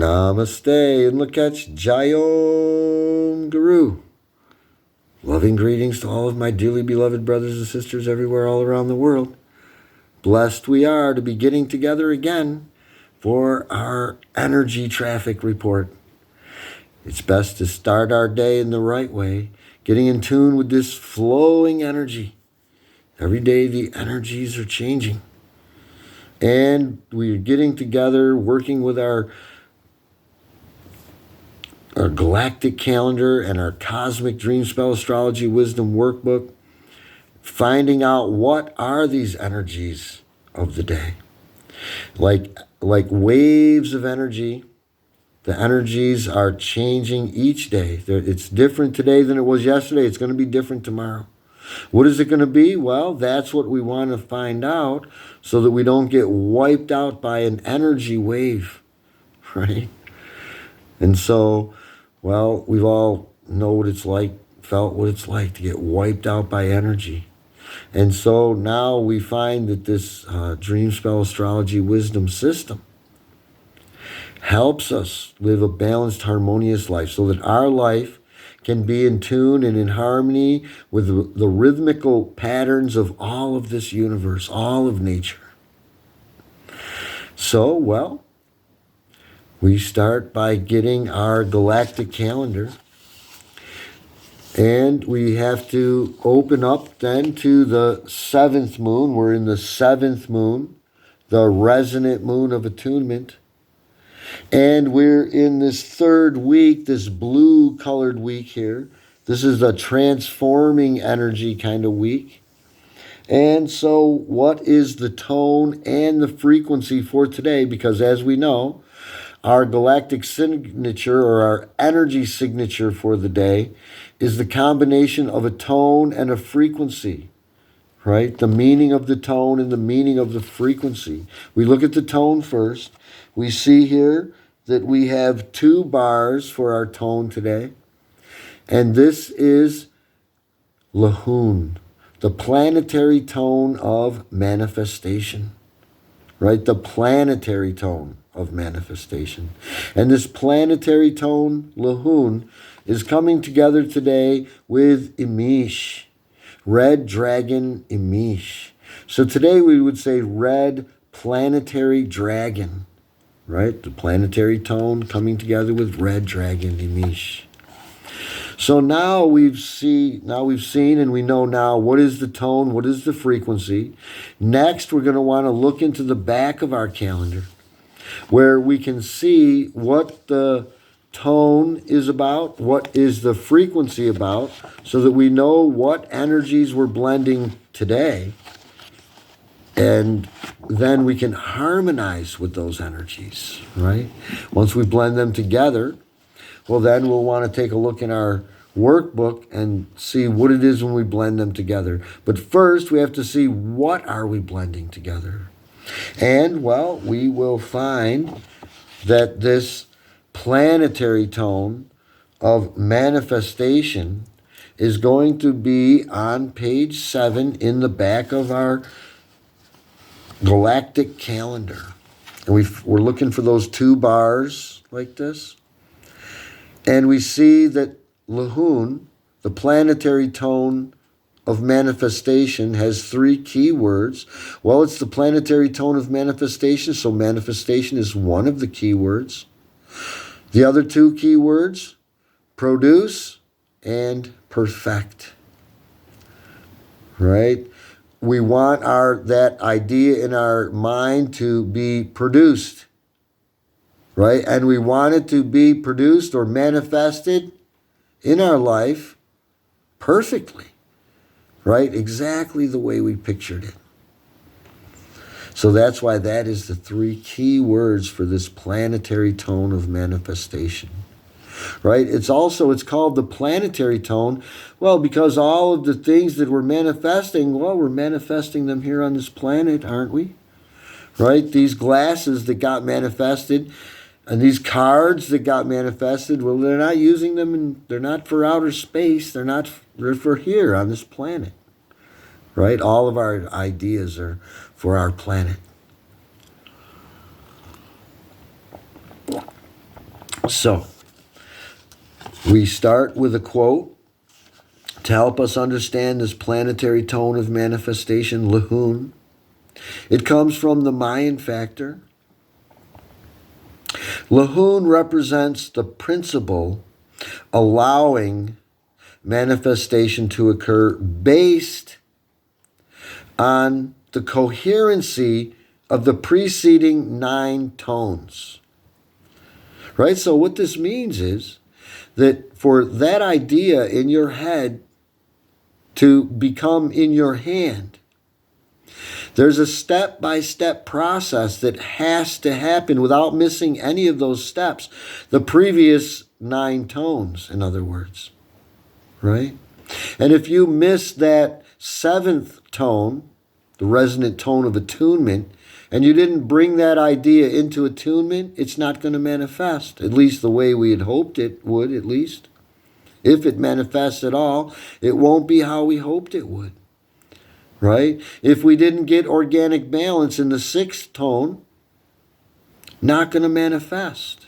Namaste and Lakach Jayom Guru. Loving greetings to all of my dearly beloved brothers and sisters everywhere all around the world. Blessed we are to be getting together again for our energy traffic report. It's best to start our day in the right way, getting in tune with this flowing energy. Every day the energies are changing. And we're getting together, working with our galactic calendar and our cosmic dream spell astrology wisdom workbook, finding out what are these energies of the day. Like waves of energy, the energies are changing each day. It's different today than it was yesterday. It's going to be different tomorrow. What is it going to be? Well, that's what we want to find out so that we don't get wiped out by an energy wave, right? And so, well, we've all know what it's like, felt what it's like to get wiped out by energy. And so now we find that this dream spell astrology wisdom system helps us live a balanced, harmonious life so that our life can be in tune and in harmony with the rhythmical patterns of all of this universe, all of nature. So, well, we start by getting our galactic calendar, and we have to open up then to the 7th moon. We're in the 7th moon, the resonant moon of attunement. And we're in this 3rd week, this blue colored week here. This is a transforming energy kind of week. And so what is the tone and the frequency for today? Because as we know, our galactic signature or our energy signature for the day is the combination of a tone and a frequency, right? The meaning of the tone and the meaning of the frequency. We look at the tone first. We see here that we have 2 bars for our tone today. And this is LAHUN, the planetary tone of manifestation, right? The planetary tone of manifestation. And this planetary tone, LAHUN, is coming together today with IMIX, Red Dragon IMIX. So today we would say Red Planetary Dragon, right? The planetary tone coming together with Red Dragon IMIX. So now we've seen and we know now what is the tone, what is the frequency. Next, we're going to want to look into the back of our calendar where we can see what the tone is about, what is the frequency about, so that we know what energies we're blending today. And then we can harmonize with those energies, right? Once we blend them together, well, then we'll want to take a look in our workbook and see what it is when we blend them together. But first, we have to see what are we blending together. And, well, we will find that this planetary tone of manifestation is going to be on page 7 in the back of our galactic calendar. And we're looking for those 2 bars like this. And we see that LAHUN, the planetary tone of manifestation, has 3 keywords. Well, it's the planetary tone of manifestation, so manifestation is one of the keywords. The other 2 keywords, produce and perfect, right? We want that idea in our mind to be produced, right? And we want it to be produced or manifested in our life perfectly, right? Exactly the way we pictured it. So that's why that is the 3 key words for this planetary tone of manifestation, right? It's called the planetary tone, well, because all of the things that we're manifesting, well, we're manifesting them here on this planet, aren't we? Right? These glasses that got manifested and these cards that got manifested, well, they're not using them, and they're not for outer space. They're for here on this planet, right? All of our ideas are for our planet. So, we start with a quote to help us understand this planetary tone of manifestation, LAHUN. It comes from the Mayan factor. LAHUN represents the principle allowing manifestation to occur based on the coherency of the preceding 9 tones. Right? So what this means is that for that idea in your head to become in your hand, there's a step-by-step process that has to happen without missing any of those steps. The previous 9 tones, in other words. Right? And if you miss that 7th tone, the resonant tone of attunement, and you didn't bring that idea into attunement, it's not going to manifest, at least the way we had hoped it would, at least. If it manifests at all, it won't be how we hoped it would. Right? If we didn't get organic balance in the 6th tone, not going to manifest.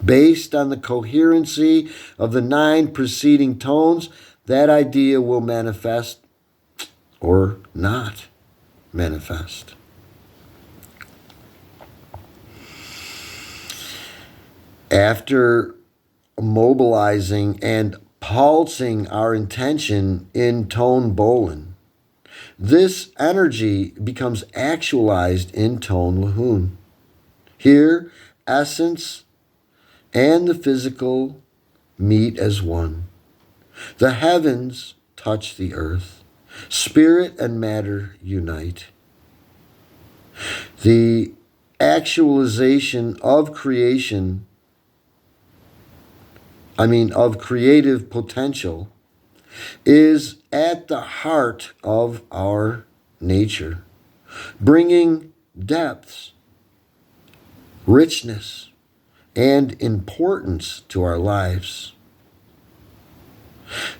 Based on the coherency of the 9 preceding tones, that idea will manifest or not manifest. After mobilizing and pulsing our intention in tone Bolin, this energy becomes actualized in tone LAHUN. Here, essence and the physical meet as one. The heavens touch the earth. Spirit and matter unite. The actualization of creation, of creative potential, is at the heart of our nature, bringing depths, richness, and importance to our lives.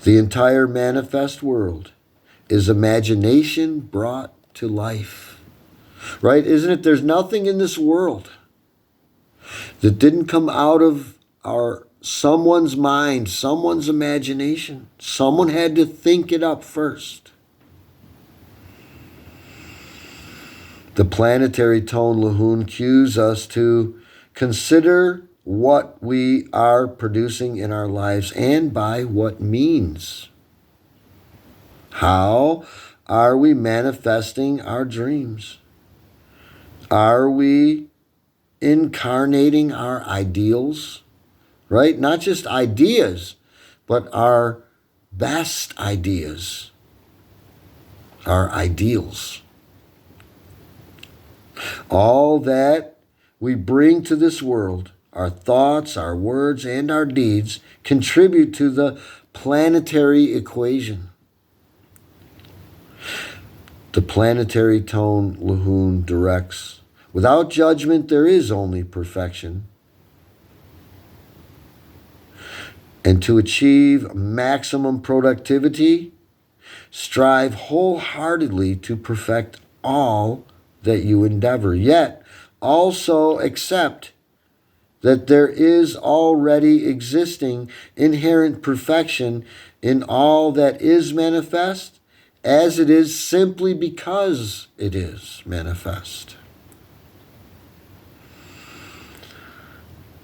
The entire manifest world is imagination brought to life. Right? Isn't it? There's nothing in this world that didn't come out of someone's mind, someone's imagination. Someone had to think it up first. The planetary tone LAHUN cues us to consider what we are producing in our lives and by what means. How are we manifesting our dreams? Are we incarnating our ideals? Right? Not just ideas, but our best ideas, our ideals. All that we bring to this world, our thoughts, our words, and our deeds, contribute to the planetary equation. The planetary tone LAHUN directs. Without judgment, there is only perfection. And to achieve maximum productivity, strive wholeheartedly to perfect all that you endeavor. Yet, also accept that there is already existing inherent perfection in all that is manifest, as it is simply because it is manifest.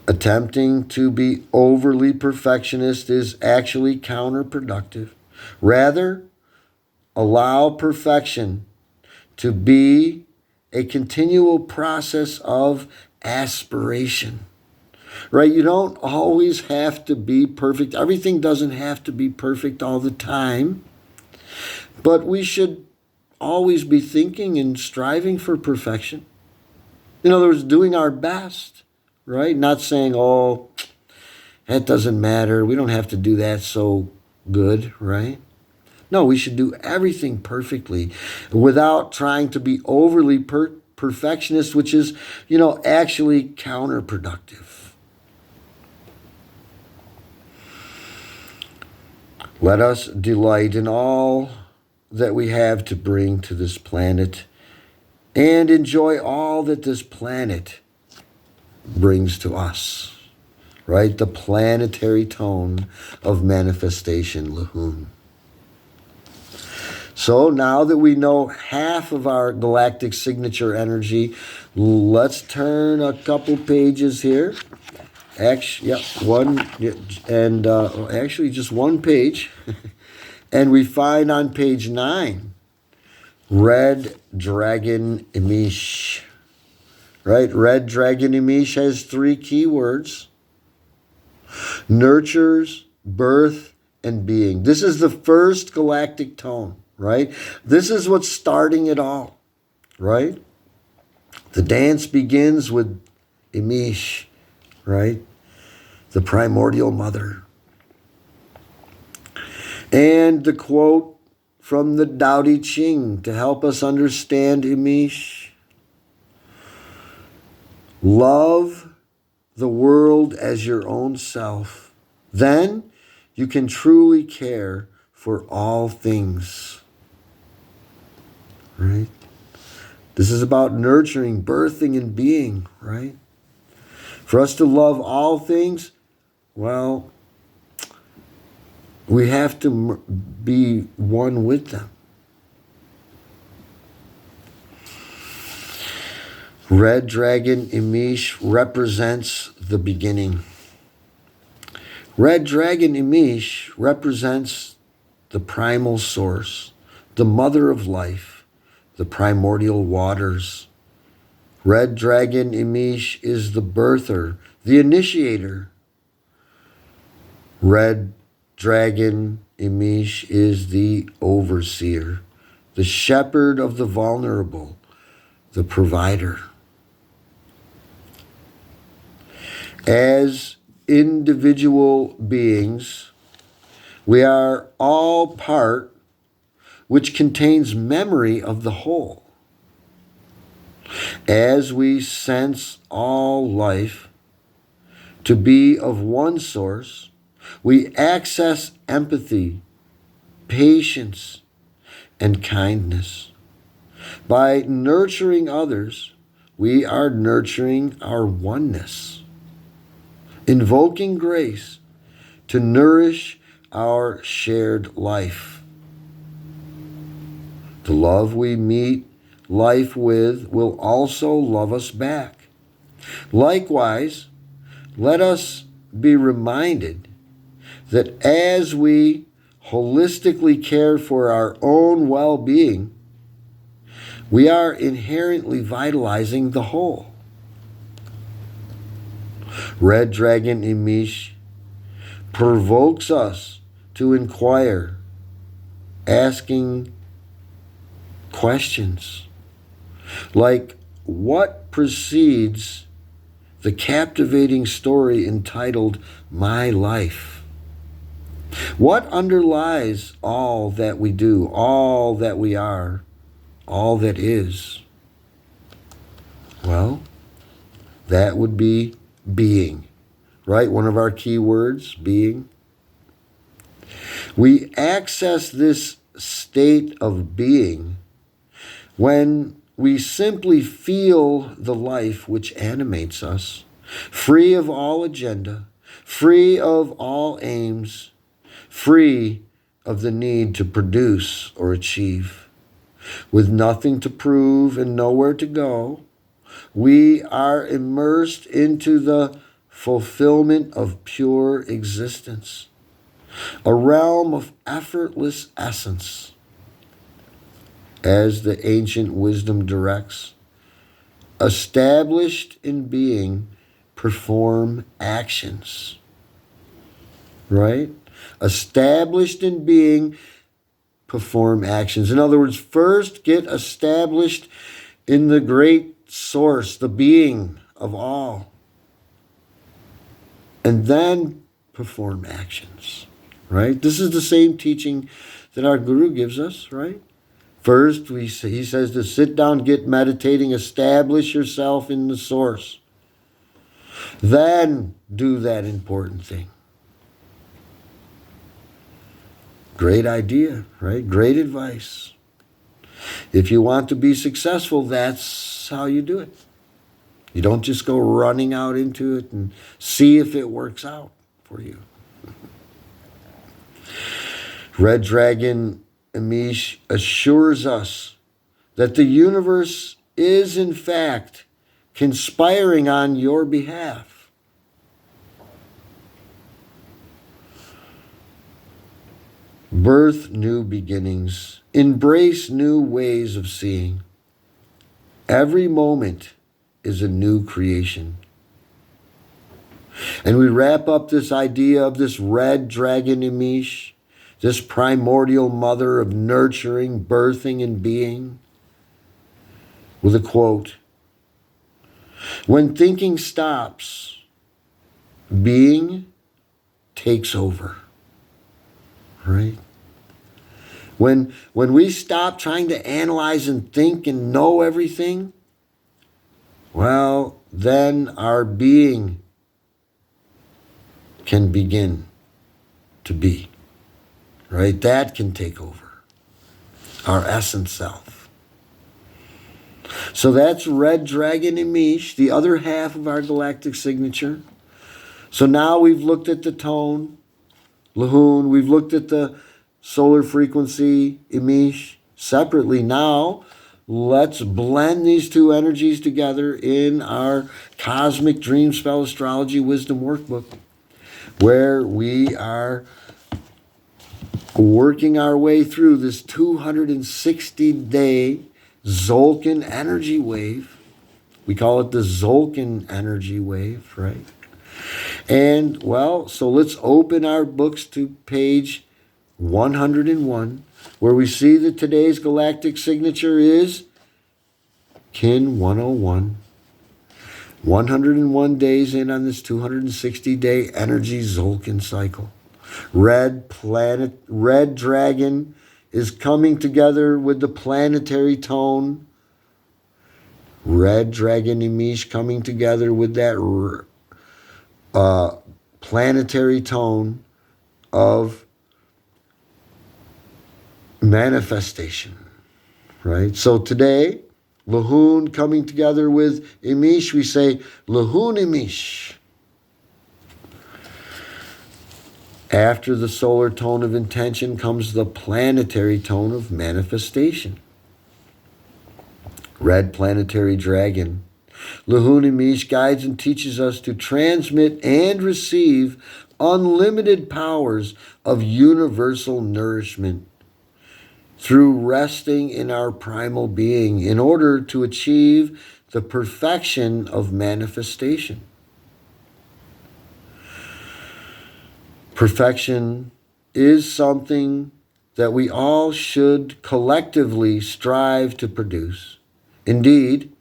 Attempting to be overly perfectionist is actually counterproductive. Rather, allow perfection to be a continual process of aspiration. Right? You don't always have to be perfect. Everything doesn't have to be perfect all the time. But we should always be thinking and striving for perfection. In other words, doing our best. Right? Not saying, oh, that doesn't matter. We don't have to do that so good, right? No, we should do everything perfectly without trying to be overly perfectionist, which is, actually counterproductive. Let us delight in all that we have to bring to this planet and enjoy all that this planet brings to us. right? The planetary tone of manifestation, LAHUN. So now that we know half of our galactic signature energy, let's turn a couple pages here. Actually, actually just one page. And we find on page 9, Red Dragon IMIX. Right? Red Dragon IMIX has 3 keywords. Nurtures, birth, and being. This is the first galactic tone, right? This is what's starting it all, right? The dance begins with IMIX, right? The primordial mother. And the quote from the Tao Te Ching to help us understand IMIX. Love the world as your own self. Then you can truly care for all things. Right? This is about nurturing, birthing, and being, right? For us to love all things, well, we have to be one with them. Red Dragon IMIX represents the beginning. Red Dragon IMIX represents the primal source, the mother of life, the primordial waters. Red Dragon IMIX is the birther, the initiator. Red Dragon IMIX is the overseer, the shepherd of the vulnerable, the provider. As individual beings, we are all part which contains memory of the whole. As we sense all life to be of one source, we access empathy, patience, and kindness. By nurturing others, we are nurturing our oneness, invoking grace to nourish our shared life. The love we meet life with will also love us back. Likewise, let us be reminded that as we holistically care for our own well-being, we are inherently vitalizing the whole. Red Dragon IMIX provokes us to inquire, asking questions like, what precedes the captivating story entitled My Life? What underlies all that we do, all that we are, all that is? Well, that would be being, right? One of our key words, being. We access this state of being when we simply feel the life which animates us, free of all agenda, free of all aims, free of the need to produce or achieve. With nothing to prove and nowhere to go, we are immersed into the fulfillment of pure existence, a realm of effortless essence. As the ancient wisdom directs, established in being, perform actions. Right? Established in being, perform actions. In other words, first get established in the great source, the being of all, and then perform actions. Right? This is the same teaching that our Guru gives us, right? First, he says to sit down, get meditating, establish yourself in the source. Then do that important thing. Great idea, right? Great advice. If you want to be successful, that's how you do it. You don't just go running out into it and see if it works out for you. Red Dragon IMIX assures us that the universe is in fact conspiring on your behalf. Birth new beginnings. Embrace new ways of seeing. Every moment is a new creation. And we wrap up this idea of this red dragon IMIX, this primordial mother of nurturing, birthing, and being, with a quote. When thinking stops, being takes over. Right? When we stop trying to analyze and think and know everything, well, then our being can begin to be. Right? That can take over. Our essence self. So that's Red Dragon IMIX, the other half of our galactic signature. So now we've looked at the tone, LAHUN. We've looked at the solar frequency, IMIX, separately. Now, let's blend these two energies together in our Cosmic Dream Spell Astrology Wisdom Workbook, where we are working our way through this 260-day Zolkin energy wave. We call it the Zolkin energy wave, right? And, well, so let's open our books to page 101, where we see that today's galactic signature is Kin 101. 101 days in on this 260-day energy Zolkin cycle. Red Dragon is coming together with the planetary tone. Red Dragon IMIX coming together with that planetary tone of manifestation, right? So today, LAHUN coming together with IMIX, we say LAHUN IMIX. After the solar tone of intention comes the planetary tone of manifestation. Red Planetary Dragon. LAHUN IMIX guides and teaches us to transmit and receive unlimited powers of universal nourishment through resting in our primal being in order to achieve the perfection of manifestation. Perfection is something that we all should collectively strive to produce. Indeed,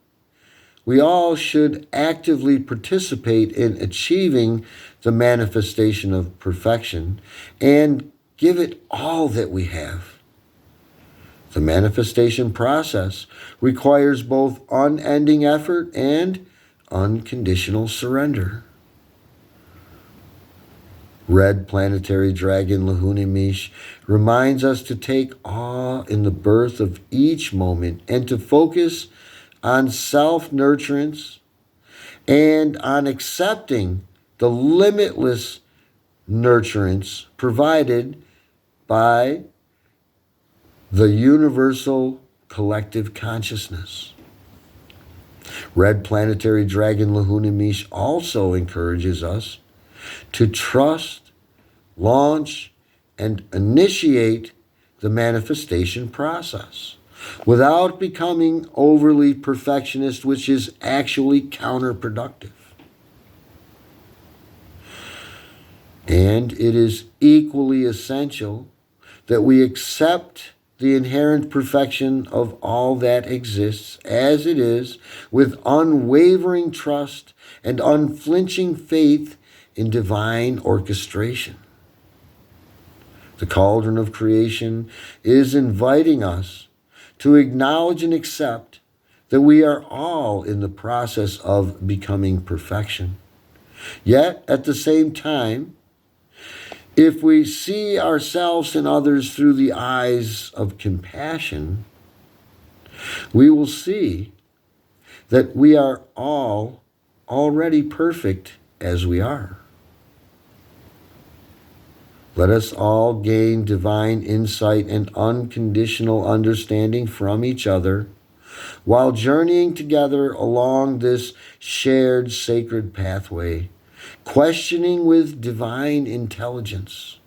we all should actively participate in achieving the manifestation of perfection and give it all that we have. The manifestation process requires both unending effort and unconditional surrender. Red Planetary Dragon LAHUN IMIX reminds us to take awe in the birth of each moment and to focus on self-nurturance and on accepting the limitless nurturance provided by the universal collective consciousness. Red Planetary Dragon LAHUN IMIX also encourages us to trust, launch, and initiate the manifestation process without becoming overly perfectionist, which is actually counterproductive. And it is equally essential that we accept the inherent perfection of all that exists as it is, with unwavering trust and unflinching faith in divine orchestration. The cauldron of creation is inviting us to acknowledge and accept that we are all in the process of becoming perfection. Yet, at the same time, if we see ourselves and others through the eyes of compassion, we will see that we are all already perfect as we are. Let us all gain divine insight and unconditional understanding from each other while journeying together along this shared sacred pathway, questioning with divine intelligence.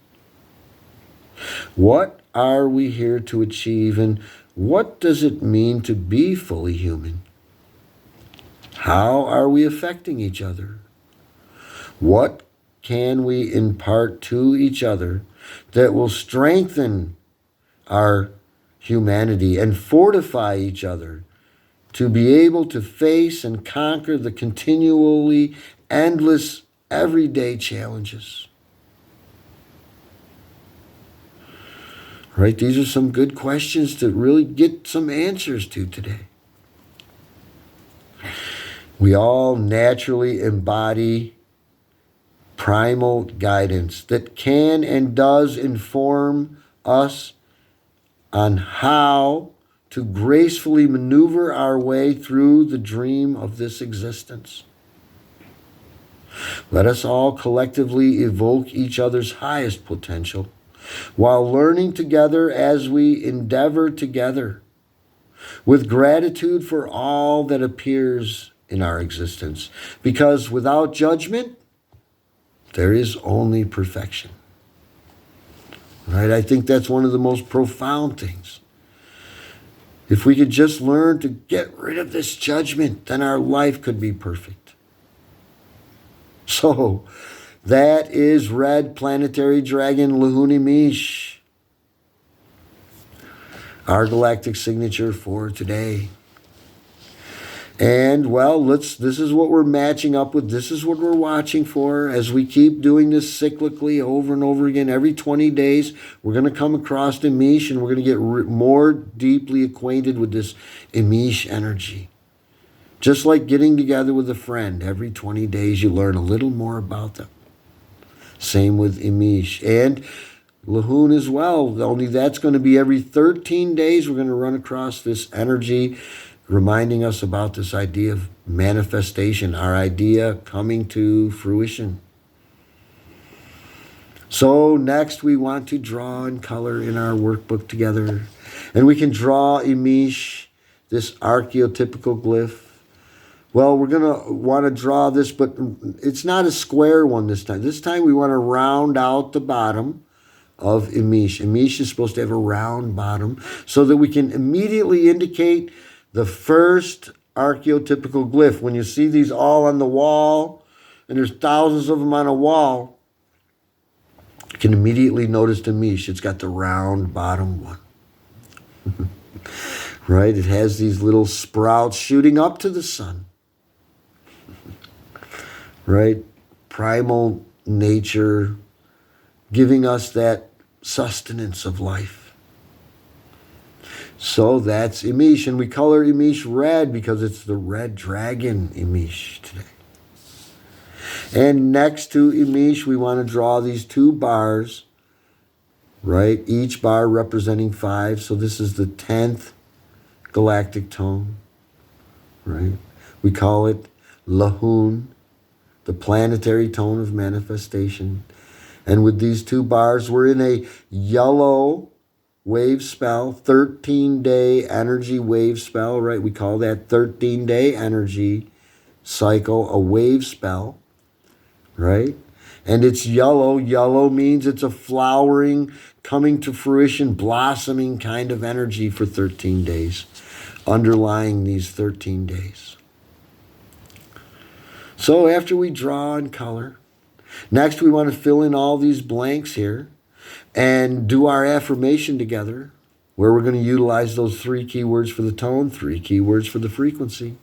What are we here to achieve, and what does it mean to be fully human? How are we affecting each other? What can we impart to each other that will strengthen our humanity and fortify each other to be able to face and conquer the continually endless everyday challenges? Right? These are some good questions to really get some answers to today. We all naturally embody primal guidance that can and does inform us on how to gracefully maneuver our way through the dream of this existence. Let us all collectively evoke each other's highest potential while learning together as we endeavor together, with gratitude for all that appears in our existence, because without judgment, there is only perfection. Right? I think that's one of the most profound things. If we could just learn to get rid of this judgment, then our life could be perfect. So, that is Red Planetary Dragon LAHUN IMIX, our galactic signature for today. And, well, this is what we're matching up with. This is what we're watching for as we keep doing this cyclically over and over again. Every 20 days, we're going to come across IMIX, and we're going to get more deeply acquainted with this IMIX energy. Just like getting together with a friend. Every 20 days, you learn a little more about them. Same with IMIX. And LAHUN as well. Only that's going to be every 13 days. We're going to run across this energy, reminding us about this idea of manifestation, our idea coming to fruition. So next we want to draw and color in our workbook together. And we can draw IMIX, this archetypical glyph. Well, we're going to want to draw this, but it's not a square one this time. This time we want to round out the bottom of IMIX. IMIX is supposed to have a round bottom so that we can immediately indicate the first archetypical glyph. When you see these all on the wall, and there's thousands of them on a wall, you can immediately notice IMIX. It's got the round bottom one. Right? It has these little sprouts shooting up to the sun. Right? Primal nature giving us that sustenance of life. So that's IMIX, and we color IMIX red because it's the red dragon IMIX today. And next to IMIX, we want to draw these two bars, right? Each bar representing 5. So this is the 10th galactic tone, right? We call it LAHUN, the planetary tone of manifestation. And with these two bars, we're in a yellow wave spell, 13-day energy wave spell, right? We call that 13-day energy cycle a wave spell, right? And it's yellow. Yellow means it's a flowering, coming to fruition, blossoming kind of energy for 13 days, underlying these 13 days. So after we draw and color, next we want to fill in all these blanks here and do our affirmation together, where we're going to utilize those 3 keywords for the tone, 3 keywords for the frequency.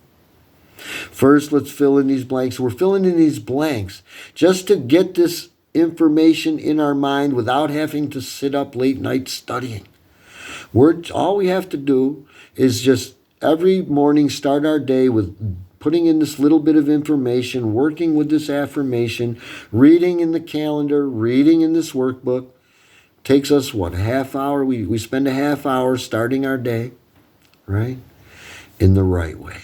First, let's fill in these blanks. We're filling in these blanks just to get this information in our mind without having to sit up late night studying. All we have to do is just every morning start our day with putting in this little bit of information, working with this affirmation, reading in the calendar, reading in this workbook. Takes us, a half hour? We spend a half hour starting our day, right? In the right way.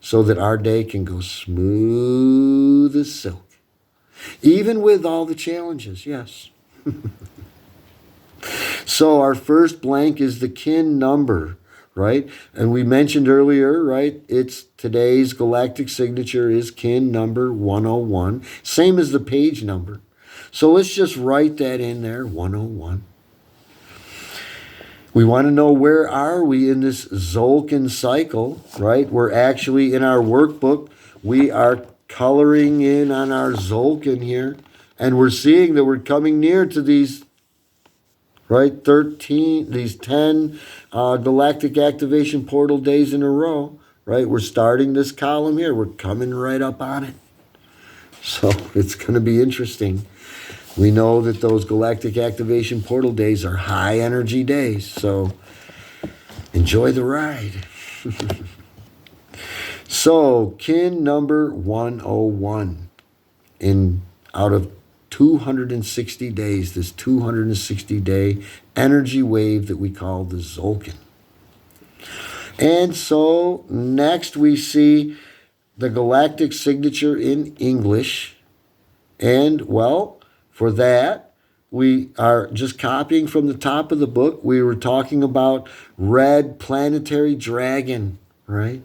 so that our day can go smooth as silk. Even with all the challenges, yes. So our first blank is the kin number, right? And we mentioned earlier, right? It's today's galactic signature is kin number 101, same as the page number. So let's just write that in there, 101. We want to know where are we in this Zolkin cycle, right? We're actually in our workbook. We are coloring in on our Zolkin here. And we're seeing that we're coming near to these, right, 10 galactic activation portal days in a row, right? We're starting this column here. We're coming right up on it. So it's going to be interesting. We know that those galactic activation portal days are high energy days, so enjoy the ride. So, kin number 101 out of 260 days, this 260-day energy wave that we call the Zolkin. And so next we see the galactic signature in English. And, well, for that, we are just copying from the top of the book. We were talking about red planetary dragon, right?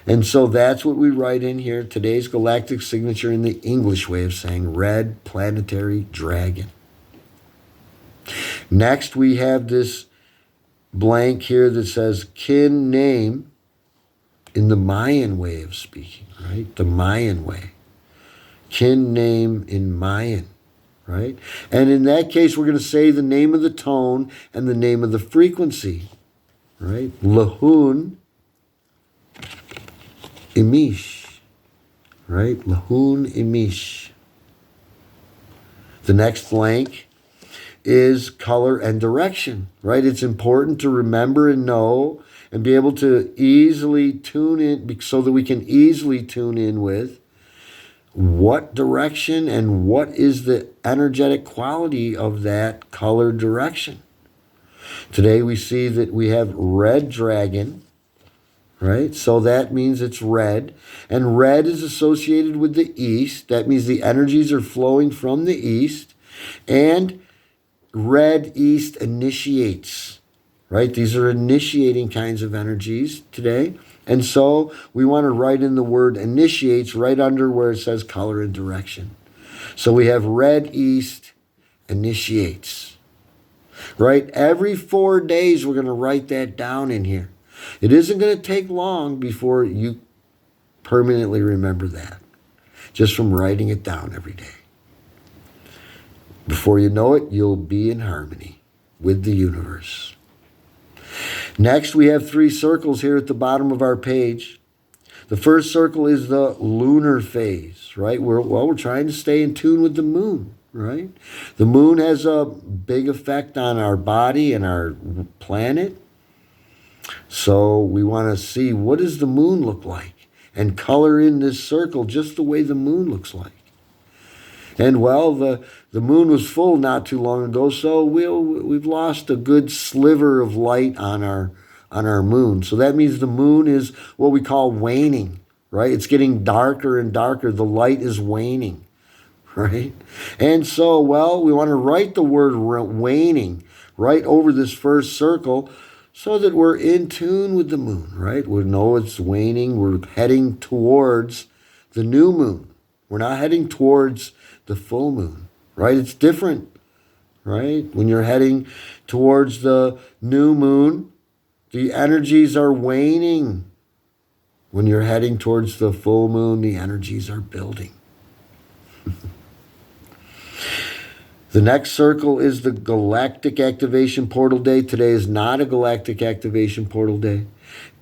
And so that's what we write in here, today's galactic signature in the English way of saying red planetary dragon. Next, we have this blank here that says kin name in the Mayan way of speaking, right? The Mayan way. Kin name in Mayan, right? And in that case, we're going to say the name of the tone and the name of the frequency, right? LAHUN, IMIX, right? LAHUN, IMIX. The next blank is color and direction, right? It's important to remember and know and be able to easily tune in so that we can easily tune in with what direction and what is the energetic quality of that color direction. Today we see that we have red dragon, right? So that means it's red. And red is associated with the east. That means the energies are flowing from the east. And red east initiates, right? These are initiating kinds of energies today. And so we want to write in the word initiates right under where it says color and direction. So we have red east initiates, right? Every 4 days, we're going to write that down in here. It isn't going to take long before you permanently remember that, just from writing it down every day. Before you know it, you'll be in harmony with the universe. Next, we have 3 circles here at the bottom of our page. The first circle is the lunar phase, right? We're trying to stay in tune with the moon, right? The moon has a big effect on our body and our planet. So we want to see, what does the moon look like? And color in this circle just the way the moon looks like. And well, the moon was full not too long ago, so we've lost a good sliver of light on our moon. So that means the moon is what we call waning, right? It's getting darker and darker. The light is waning, right? And so, well, we want to write the word waning right over this first circle so that we're in tune with the moon, right? We know it's waning. We're heading towards the new moon. We're not heading towards the full moon, right? It's different, right? When you're heading towards the new moon, the energies are waning. When you're heading towards the full moon, the energies are building. The next circle is the Galactic Activation Portal Day. Today is not a Galactic Activation Portal Day.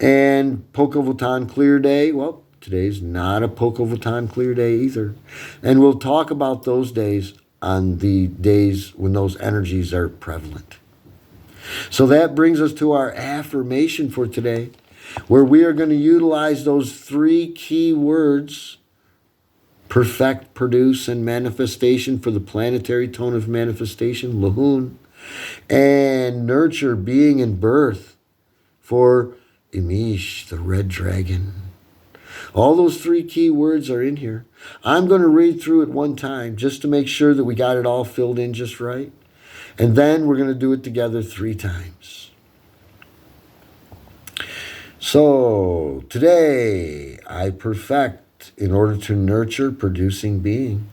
And Pocovotan Clear Day, well, today's not a Pocovotan Clear Day either. And we'll talk about those days on the days when those energies are prevalent. So that brings us to our affirmation for today, where we are going to utilize those 3 key words: perfect, produce, and manifestation for the planetary tone of manifestation, LAHUN, and nurture, being, and birth for IMIX, the red dragon. All those three key words are in here. I'm going to read through it one time just to make sure that we got it all filled in just right. And then we're going to do it together 3 times. So, today I perfect in order to nurture producing being.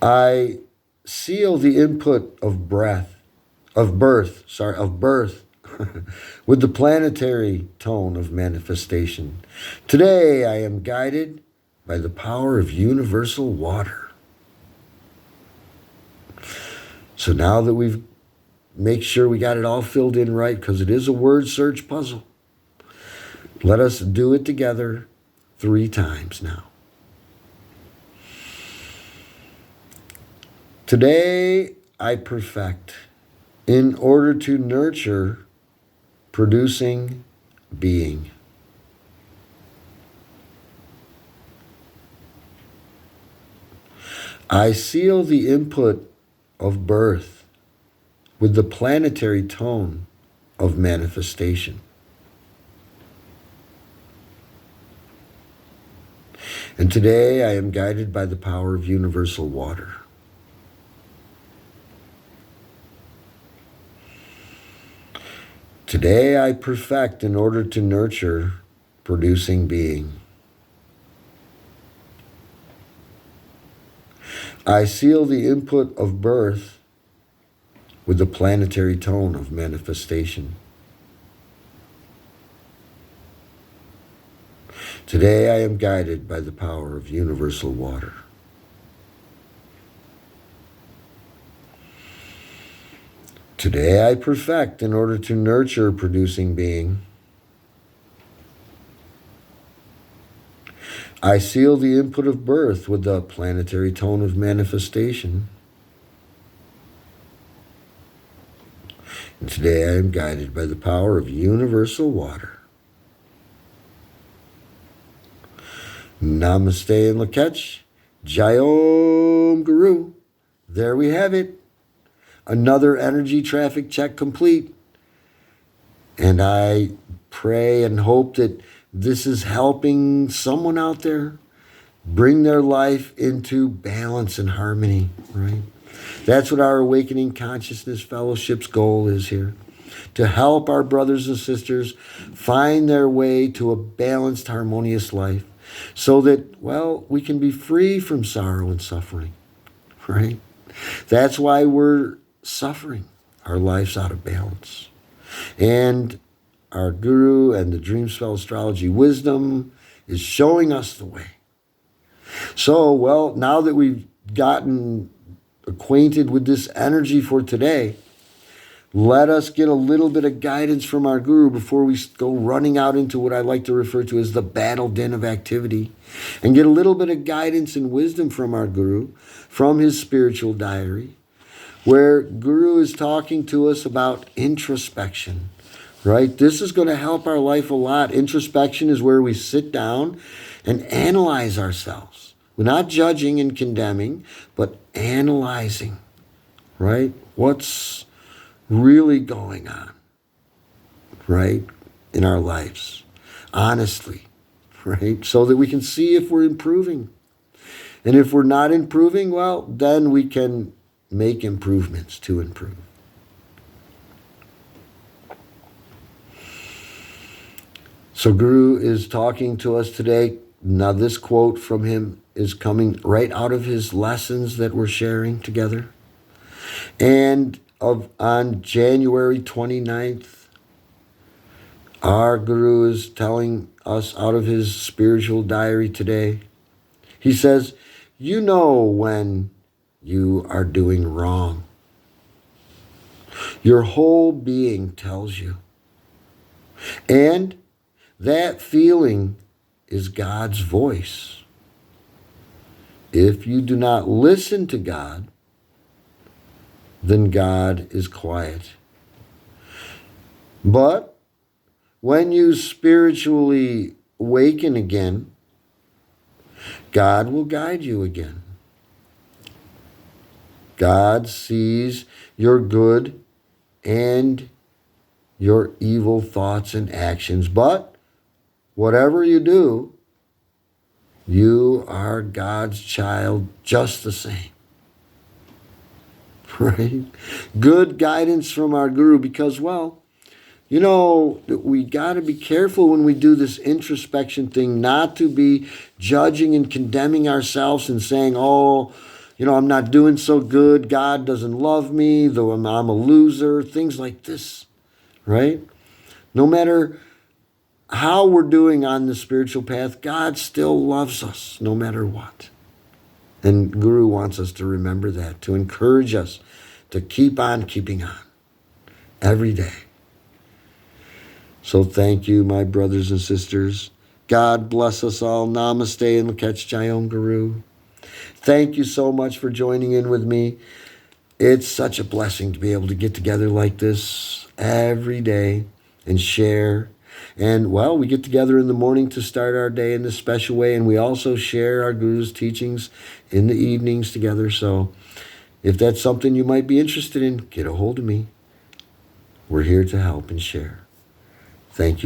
I seal the input of birth, with the planetary tone of manifestation. Today I am guided by the power of universal water. So now that we've made sure we got it all filled in right, because it is a word search puzzle, let us do it together 3 times now. Today I perfect in order to nurture producing being. I seal the input of birth with the planetary tone of manifestation. And today I am guided by the power of universal water. Today I perfect in order to nurture producing being. I seal the input of birth with the planetary tone of manifestation. Today I am guided by the power of universal water. Today I perfect in order to nurture producing being. I seal the input of birth with the planetary tone of manifestation. And today I am guided by the power of universal water. Namaste and Lakech. Jayom Guru. There we have it. Another energy traffic check complete. And I pray and hope that this is helping someone out there bring their life into balance and harmony, right? That's what our Awakening Consciousness Fellowship's goal is here. To help our brothers and sisters find their way to a balanced, harmonious life so that, well, we can be free from sorrow and suffering, right? That's why we're suffering. Our life's out of balance. And our Guru and the Dream Spell Astrology Wisdom is showing us the way. So, well, now that we've gotten acquainted with this energy for today, let us get a little bit of guidance from our Guru before we go running out into what I like to refer to as the battle den of activity, and get a little bit of guidance and wisdom from our Guru, from his spiritual diary, where Guru is talking to us about introspection, right? This is going to help our life a lot. Introspection is where we sit down and analyze ourselves. We're not judging and condemning, but analyzing, right? What's really going on, right, in our lives, honestly, right? So that we can see if we're improving. And if we're not improving, well, then we can make improvements to improve. So Guru is talking to us today. Now this quote from him is coming right out of his lessons that we're sharing together. And on January 29th, our Guru is telling us out of his spiritual diary today. He says, you know when you are doing wrong. Your whole being tells you. And that feeling is God's voice. If you do not listen to God, then God is quiet. But when you spiritually awaken again, God will guide you again. God sees your good and your evil thoughts and actions. But whatever you do, You are God's child just the same. Right? Good guidance from our guru because, well, you know, we got to be careful when we do this introspection thing not to be judging and condemning ourselves and saying, oh, you know, I'm not doing so good. God doesn't love me, though I'm a loser, things like this, right? No matter how we're doing on the spiritual path, God still loves us no matter what. And Guru wants us to remember that, to encourage us to keep on keeping on every day. So thank you, my brothers and sisters. God bless us all. Namaste and Lakach Jayom Guru. Thank you so much for joining in with me. It's such a blessing to be able to get together like this every day and share. And, well, we get together in the morning to start our day in this special way, and we also share our Guru's teachings in the evenings together. So if that's something you might be interested in, get a hold of me. We're here to help and share. Thank you.